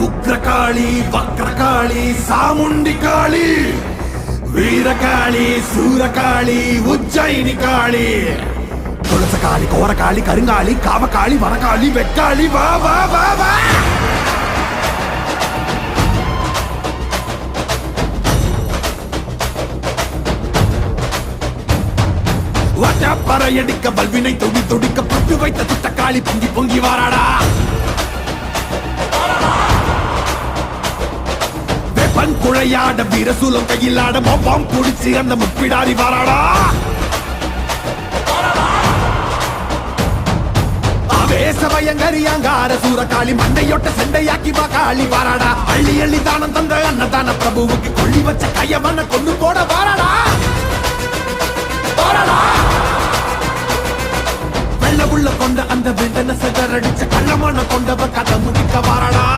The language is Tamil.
ಉಗ್ರಕಾಳಿ ವಕ್ರಕಾಳಿ ಸಾಮುಂಡಿ ಕಾಳಿ வீரகாளி சூரகாளி உஜ்ஜயினி காளி துளசகாளி கோரகாளி கருங்காளி காவகாளி வனகாளி வெக்காளி வா வா வா வா பறையடிக்க பல்வினை துடி துடிக்க பட்டு வைத்த திட்டக்காளி பொங்கி பொங்கி வாராடா வெப்பன் குழையாட வீரசூலம் கையிலாட மொப்பாம் குடிச்சு அந்த முப்பிடாரி வாராடா ஆவேசபயங்கரியாங்கார சூரகாளி மண்டையொட்ட செண்டையாக்கி வா காளி வாராடா அள்ளி அள்ளி தானம் தந்த அன்னதான பிரபுவுக்கு கொள்ளி வச்ச கையவன கொண்டு போட வாராடா வாராடா உள்ள கொண்ட அந்த வெண்டன சகரடிச்ச கள்ளமான கொண்டவ கதை முடிக்கவா